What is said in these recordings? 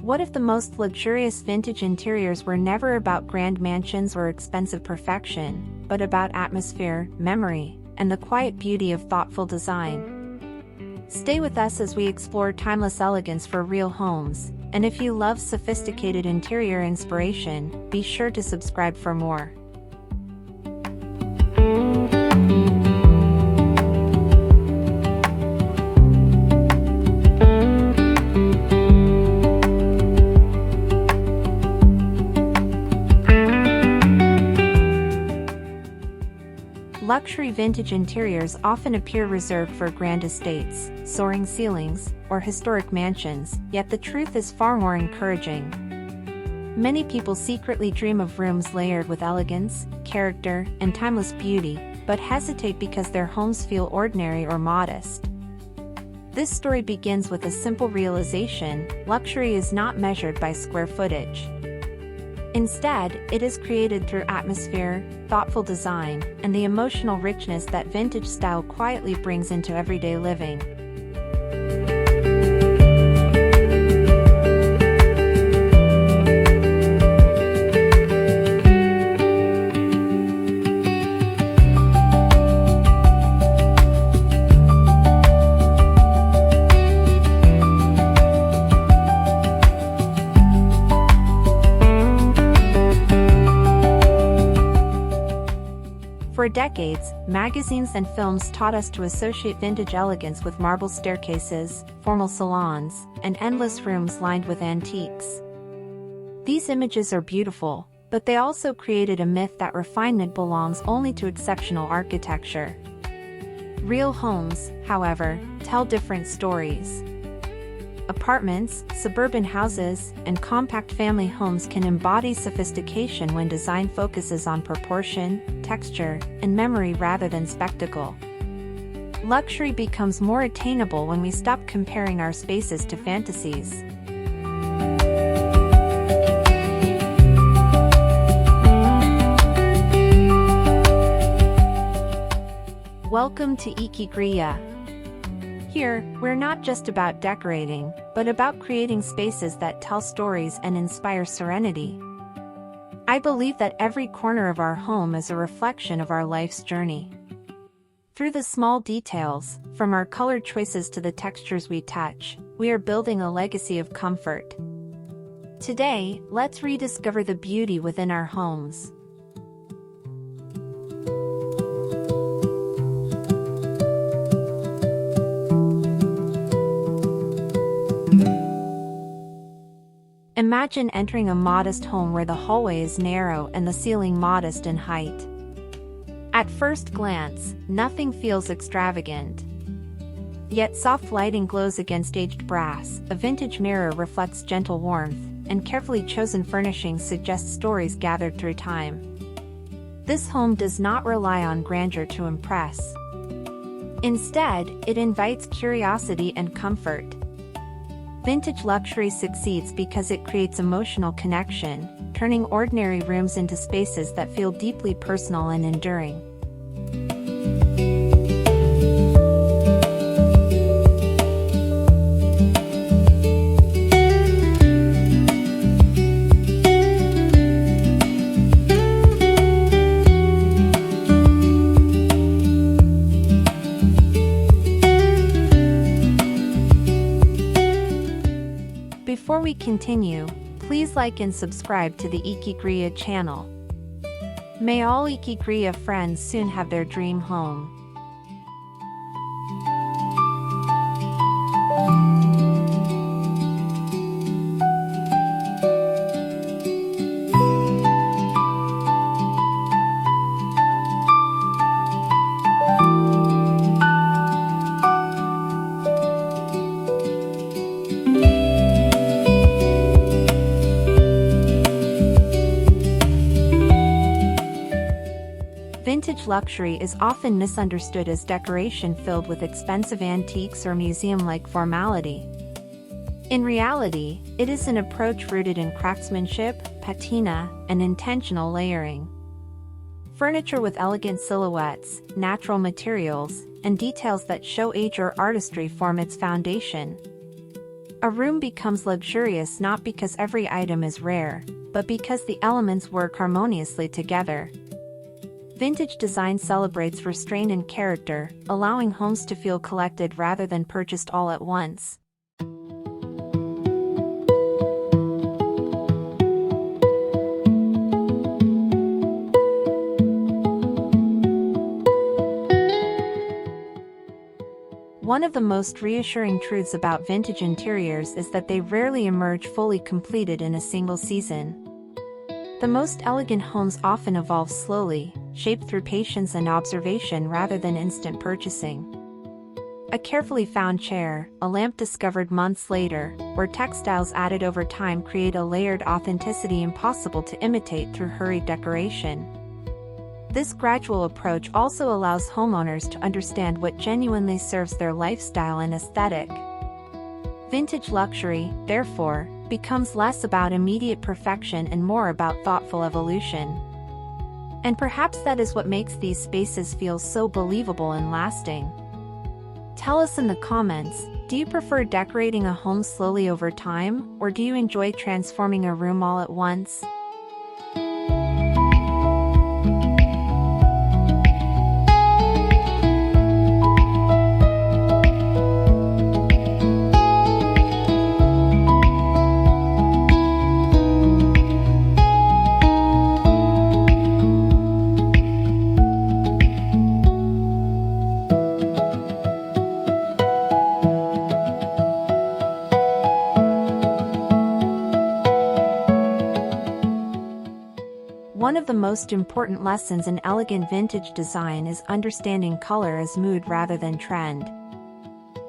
What if the most luxurious vintage interiors were never about grand mansions or expensive perfection, but about atmosphere, memory, and the quiet beauty of thoughtful design? Stay with us as we explore timeless elegance for real homes, and if you love sophisticated interior inspiration, be sure to subscribe for more. Luxury vintage interiors often appear reserved for grand estates, soaring ceilings, or historic mansions, yet the truth is far more encouraging. Many people secretly dream of rooms layered with elegance, character, and timeless beauty, but hesitate because their homes feel ordinary or modest. This story begins with a simple realization: luxury is not measured by square footage. Instead, it is created through atmosphere, thoughtful design, and the emotional richness that vintage style quietly brings into everyday living. For decades, magazines and films taught us to associate vintage elegance with marble staircases, formal salons, and endless rooms lined with antiques. These images are beautiful, but they also created a myth that refinement belongs only to exceptional architecture. Real homes, however, tell different stories. Apartments, suburban houses, and compact family homes can embody sophistication when design focuses on proportion, texture, and memory rather than spectacle. Luxury becomes more attainable when we stop comparing our spaces to fantasies. Welcome to Ikigriya. Here, we're not just about decorating, but about creating spaces that tell stories and inspire serenity. I believe that every corner of our home is a reflection of our life's journey. Through the small details, from our color choices to the textures we touch, we are building a legacy of comfort. Today, let's rediscover the beauty within our homes. Imagine entering a modest home where the hallway is narrow and the ceiling modest in height. At first glance, nothing feels extravagant. Yet soft lighting glows against aged brass, a vintage mirror reflects gentle warmth, and carefully chosen furnishings suggest stories gathered through time. This home does not rely on grandeur to impress. Instead, it invites curiosity and comfort. Vintage luxury succeeds because it creates emotional connection, turning ordinary rooms into spaces that feel deeply personal and enduring. Before we continue, please like and subscribe to the Ikigriya channel. May all Ikigriya friends soon have their dream home. Vintage luxury is often misunderstood as decoration filled with expensive antiques or museum-like formality. In reality, it is an approach rooted in craftsmanship, patina, and intentional layering. Furniture with elegant silhouettes, natural materials, and details that show age or artistry form its foundation. A room becomes luxurious not because every item is rare, but because the elements work harmoniously together. Vintage design celebrates restraint and character, allowing homes to feel collected rather than purchased all at once. One of the most reassuring truths about vintage interiors is that they rarely emerge fully completed in a single season. The most elegant homes often evolve slowly, shaped through patience and observation rather than instant purchasing. A carefully found chair, a lamp discovered months later, or textiles added over time create a layered authenticity impossible to imitate through hurried decoration. This gradual approach also allows homeowners to understand what genuinely serves their lifestyle and aesthetic. Vintage luxury, therefore, becomes less about immediate perfection and more about thoughtful evolution. And perhaps that is what makes these spaces feel so believable and lasting. Tell us in the comments, do you prefer decorating a home slowly over time, or do you enjoy transforming a room all at once? One of the most important lessons in elegant vintage design is understanding color as mood rather than trend.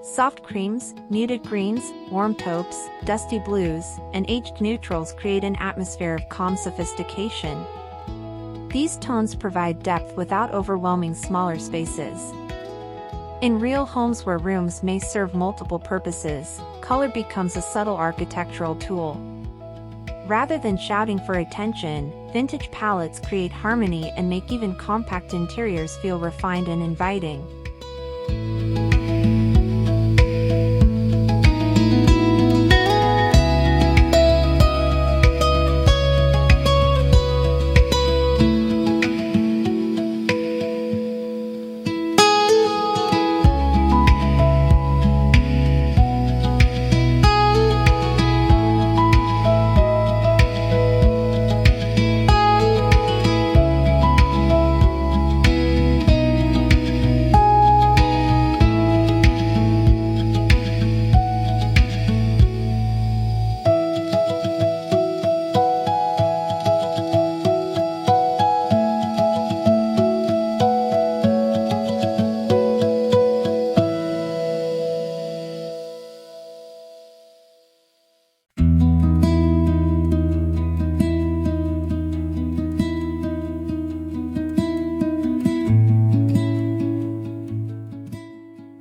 Soft creams, muted greens, warm taupes, dusty blues, and aged neutrals create an atmosphere of calm sophistication. These tones provide depth without overwhelming smaller spaces. In real homes where rooms may serve multiple purposes, color becomes a subtle architectural tool. Rather than shouting for attention, vintage palettes create harmony and make even compact interiors feel refined and inviting.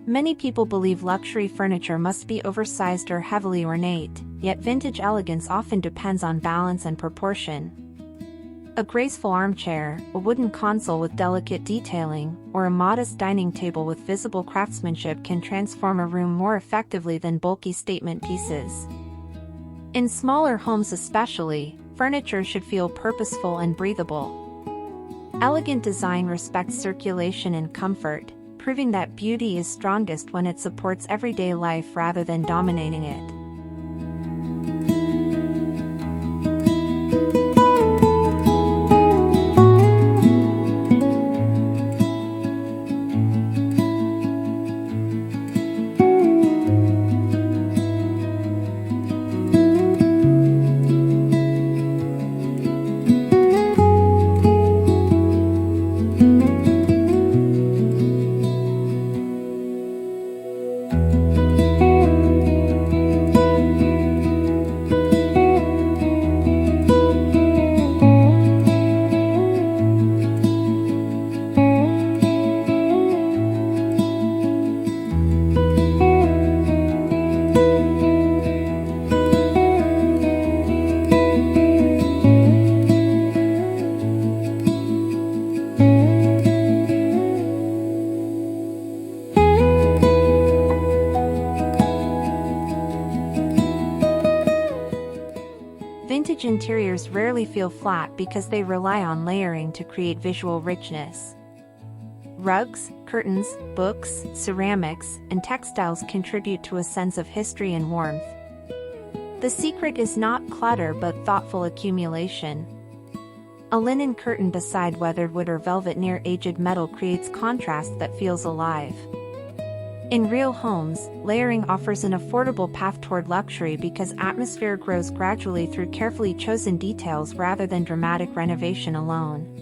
Many people believe luxury furniture must be oversized or heavily ornate, yet vintage elegance often depends on balance and proportion. A graceful armchair, a wooden console with delicate detailing, or a modest dining table with visible craftsmanship can transform a room more effectively than bulky statement pieces. In smaller homes especially, furniture should feel purposeful and breathable. Elegant design respects circulation and comfort, proving that beauty is strongest when it supports everyday life rather than dominating it. vintage interiors rarely feel flat because they rely on layering to create visual richness. Rugs, curtains, books, ceramics, and textiles contribute to a sense of history and warmth. The secret is not clutter but thoughtful accumulation. A linen curtain beside weathered wood or velvet near aged metal creates contrast that feels alive. In real homes, layering offers an affordable path toward luxury because atmosphere grows gradually through carefully chosen details rather than dramatic renovation alone.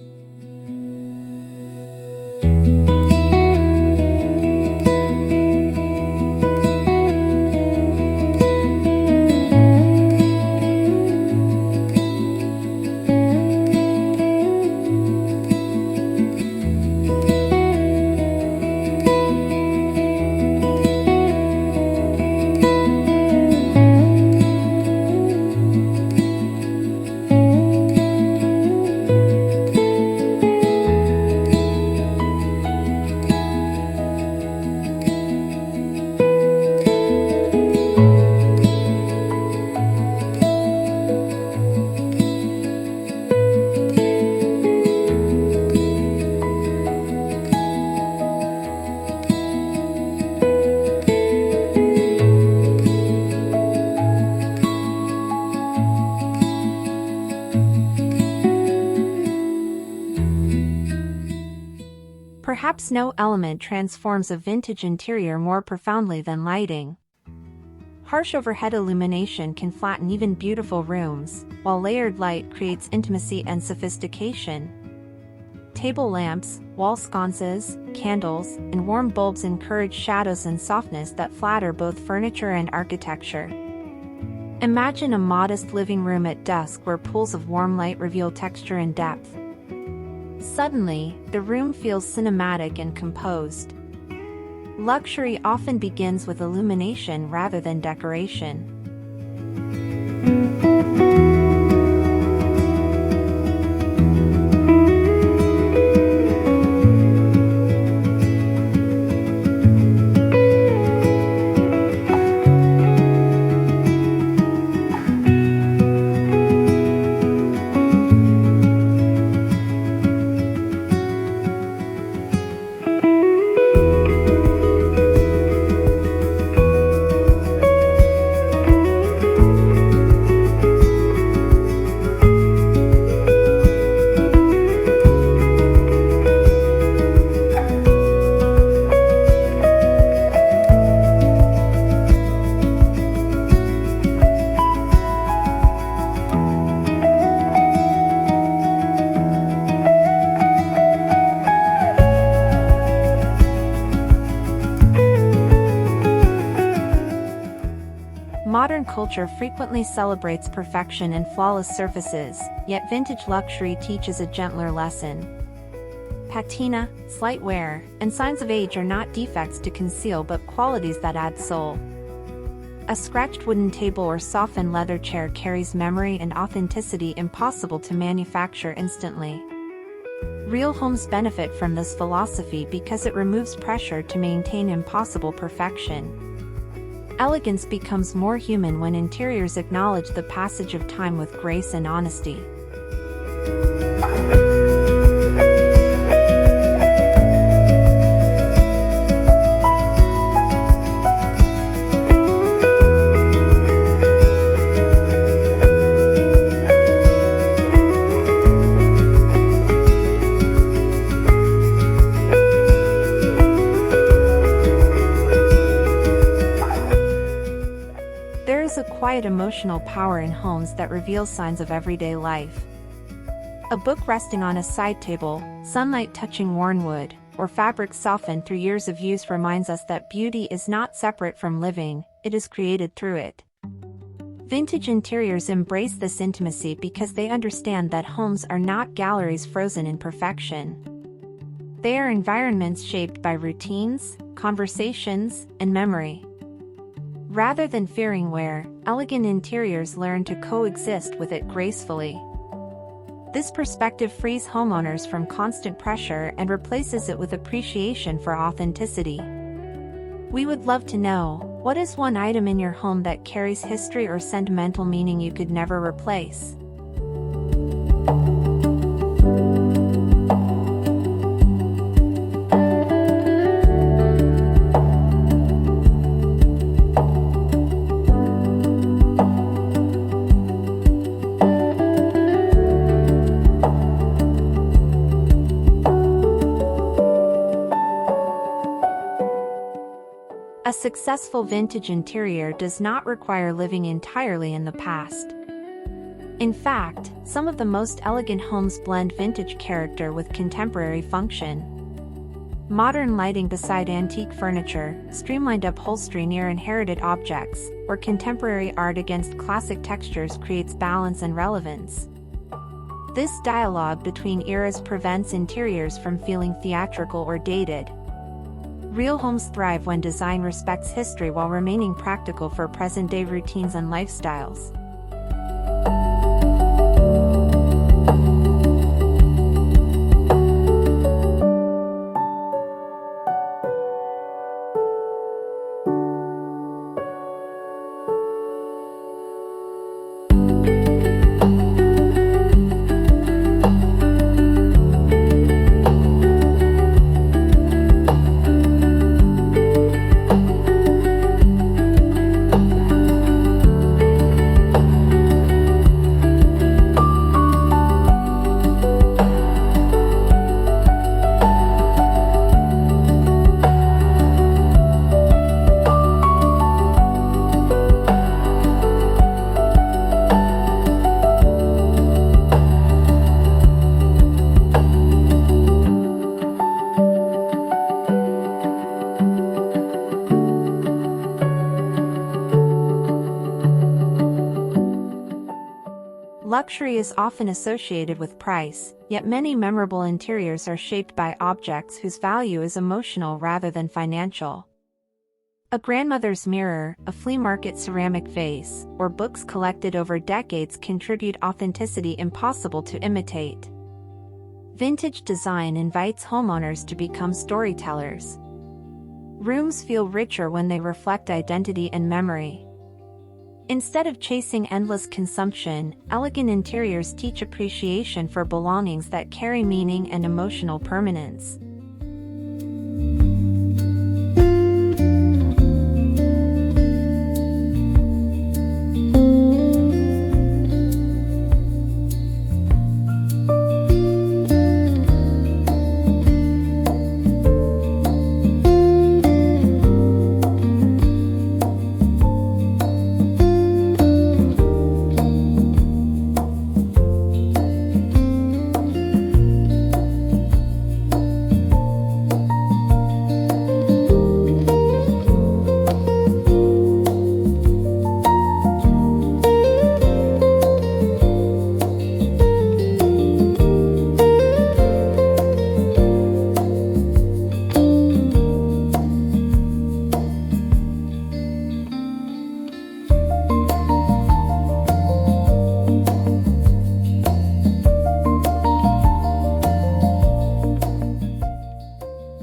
Perhaps no element transforms a vintage interior more profoundly than lighting. Harsh overhead illumination can flatten even beautiful rooms, while layered light creates intimacy and sophistication. Table lamps, wall sconces, candles, and warm bulbs encourage shadows and softness that flatter both furniture and architecture. Imagine a modest living room at dusk where pools of warm light reveal texture and depth. Suddenly, the room feels cinematic and composed. Luxury often begins with illumination rather than decoration. Modern culture frequently celebrates perfection and flawless surfaces, yet vintage luxury teaches a gentler lesson. Patina, slight wear, and signs of age are not defects to conceal but qualities that add soul. A scratched wooden table or softened leather chair carries memory and authenticity impossible to manufacture instantly. Real homes benefit from this philosophy because it removes pressure to maintain impossible perfection. Elegance becomes more human when interiors acknowledge the passage of time with grace and honesty. There is a quiet emotional power in homes that reveals signs of everyday life. A book resting on a side table, sunlight touching worn wood, or fabric softened through years of use reminds us that beauty is not separate from living, it is created through it. Vintage interiors embrace this intimacy because they understand that homes are not galleries frozen in perfection. They are environments shaped by routines, conversations, and memory. Rather than fearing wear, elegant interiors learn to coexist with it gracefully. This perspective frees homeowners from constant pressure and replaces it with appreciation for authenticity. We would love to know, what is one item in your home that carries history or sentimental meaning you could never replace? successful vintage interior does not require living entirely in the past. In fact, some of the most elegant homes blend vintage character with contemporary function. Modern lighting beside antique furniture, streamlined upholstery near inherited objects, or contemporary art against classic textures creates balance and relevance. This dialogue between eras prevents interiors from feeling theatrical or dated. Real homes thrive when design respects history while remaining practical for present-day routines and lifestyles. Luxury is often associated with price, yet many memorable interiors are shaped by objects whose value is emotional rather than financial. A grandmother's mirror, a flea market ceramic vase, or books collected over decades contribute authenticity impossible to imitate. Vintage design invites homeowners to become storytellers. Rooms feel richer when they reflect identity and memory. Instead of chasing endless consumption, elegant interiors teach appreciation for belongings that carry meaning and emotional permanence.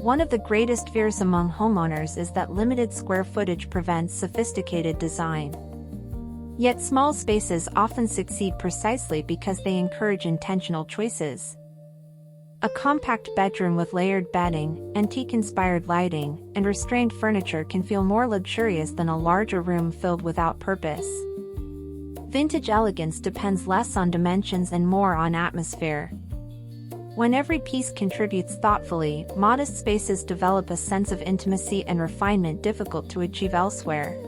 One of the greatest fears among homeowners is that limited square footage prevents sophisticated design. Yet small spaces often succeed precisely because they encourage intentional choices. A compact bedroom with layered bedding, antique-inspired lighting, and restrained furniture can feel more luxurious than a larger room filled without purpose. Vintage elegance depends less on dimensions and more on atmosphere. When every piece contributes thoughtfully, modest spaces develop a sense of intimacy and refinement difficult to achieve elsewhere.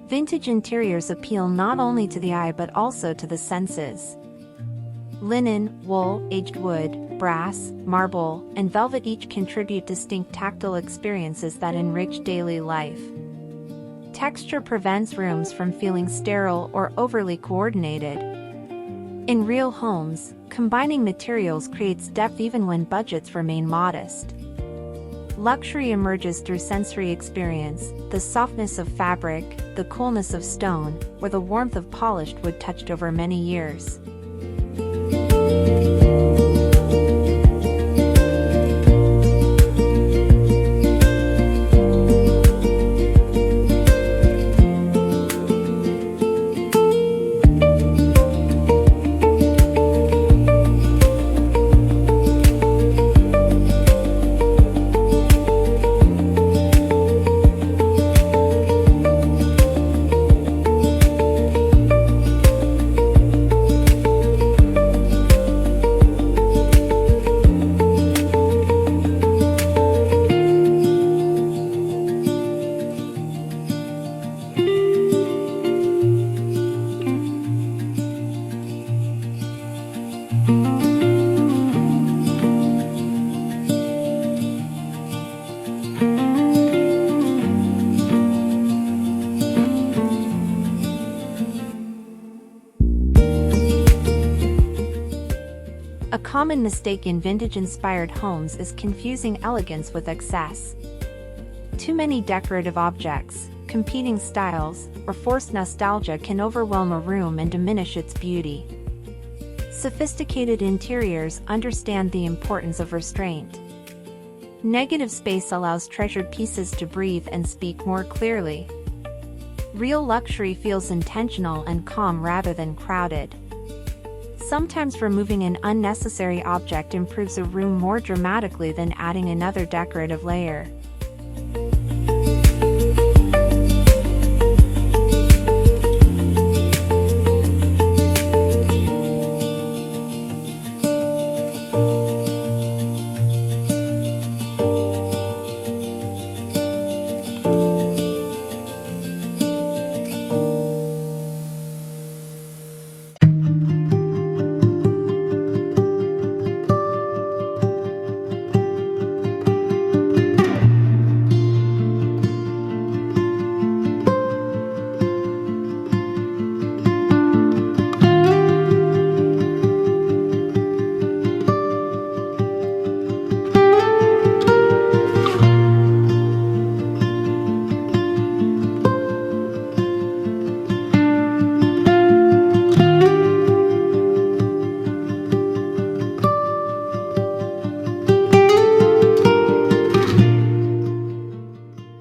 Vintage interiors appeal not only to the eye but also to the senses. Linen, wool, aged wood, brass, marble, and velvet each contribute distinct tactile experiences that enrich daily life. Texture prevents rooms from feeling sterile or overly coordinated. In real homes, combining materials creates depth even when budgets remain modest. Luxury emerges through sensory experience, the softness of fabric, the coolness of stone, or the warmth of polished wood touched over many years. A common mistake in vintage-inspired homes is confusing elegance with excess. Too many decorative objects, competing styles, or forced nostalgia can overwhelm a room and diminish its beauty. Sophisticated interiors understand the importance of restraint. Negative space allows treasured pieces to breathe and speak more clearly. Real luxury feels intentional and calm rather than crowded. Sometimes removing an unnecessary object improves a room more dramatically than adding another decorative layer.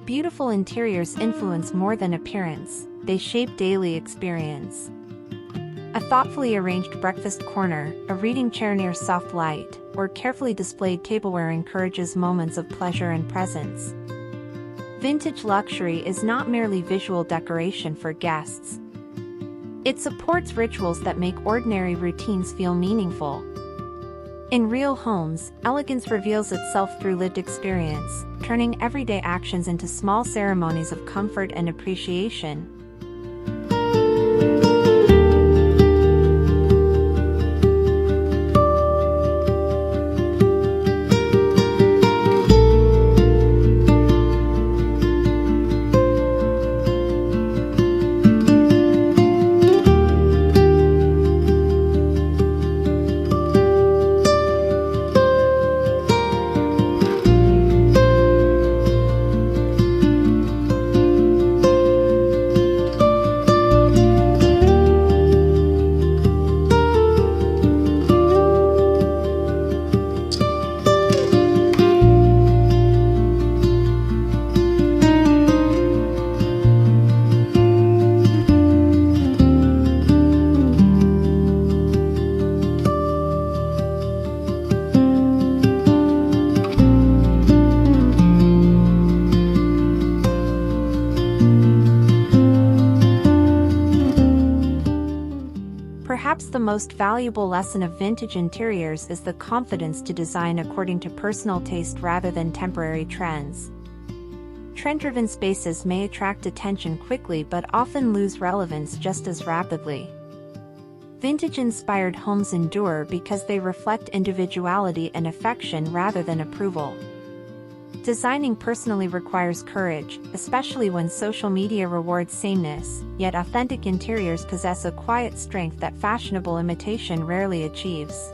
Beautiful interiors influence more than appearance, they shape daily experience. A thoughtfully arranged breakfast corner, a reading chair near soft light, or carefully displayed tableware encourages moments of pleasure and presence. Vintage luxury is not merely visual decoration for guests. It supports rituals that make ordinary routines feel meaningful. In real homes, elegance reveals itself through lived experience, turning everyday actions into small ceremonies of comfort and appreciation. Perhaps the most valuable lesson of vintage interiors is the confidence to design according to personal taste rather than temporary trends. Trend-driven spaces may attract attention quickly but often lose relevance just as rapidly. Vintage-inspired homes endure because they reflect individuality and affection rather than approval. Designing personally requires courage, especially when social media rewards sameness, yet authentic interiors possess a quiet strength that fashionable imitation rarely achieves.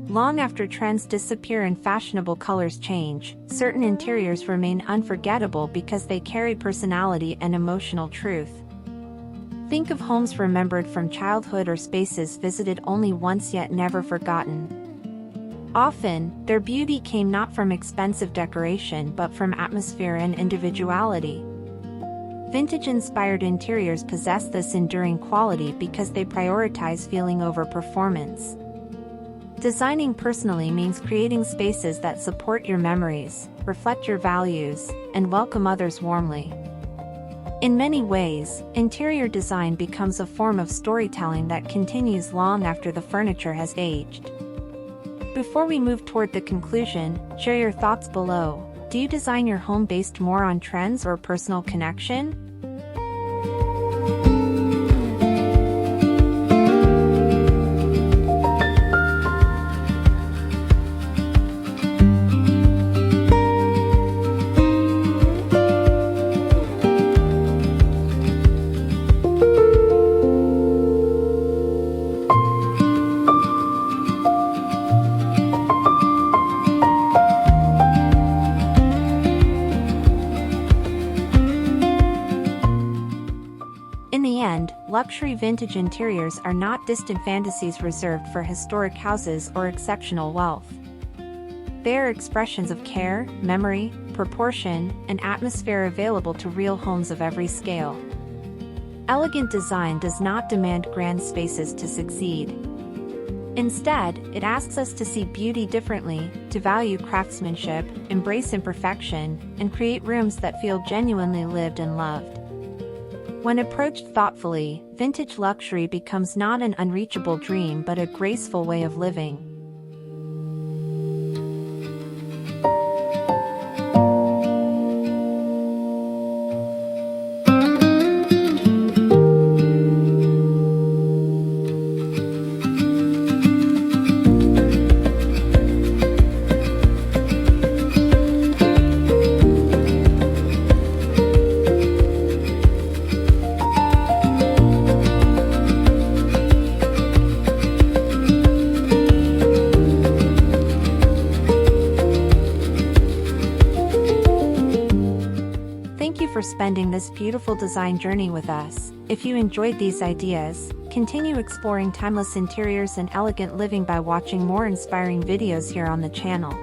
Long after trends disappear and fashionable colors change, certain interiors remain unforgettable because they carry personality and emotional truth. Think of homes remembered from childhood or spaces visited only once yet never forgotten. Often, their beauty came not from expensive decoration but from atmosphere and individuality. Vintage-inspired interiors possess this enduring quality because they prioritize feeling over performance. Designing personally means creating spaces that support your memories, reflect your values, and welcome others warmly. In many ways, interior design becomes a form of storytelling that continues long after the furniture has aged. Before we move toward the conclusion, share your thoughts below. Do you design your home based more on trends or personal connection? In the end, luxury vintage interiors are not distant fantasies reserved for historic houses or exceptional wealth. They are expressions of care, memory, proportion, and atmosphere available to real homes of every scale. Elegant design does not demand grand spaces to succeed. Instead, it asks us to see beauty differently, to value craftsmanship, embrace imperfection, and create rooms that feel genuinely lived and loved. When approached thoughtfully, vintage luxury becomes not an unreachable dream but a graceful way of living. Thank you for spending this beautiful design journey with us. If you enjoyed these ideas, continue exploring timeless interiors and elegant living by watching more inspiring videos here on the channel.